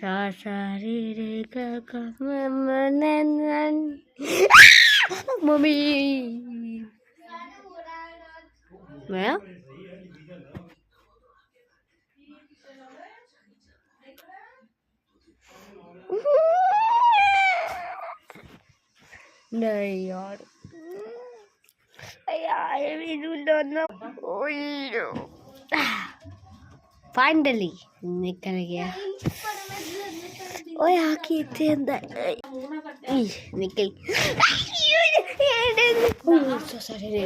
सा सा रे रे गा गा मन मम्मी मैं नहीं यार यार फाइनली निकल गया ओए आके थे अंदर निकल so sorry रे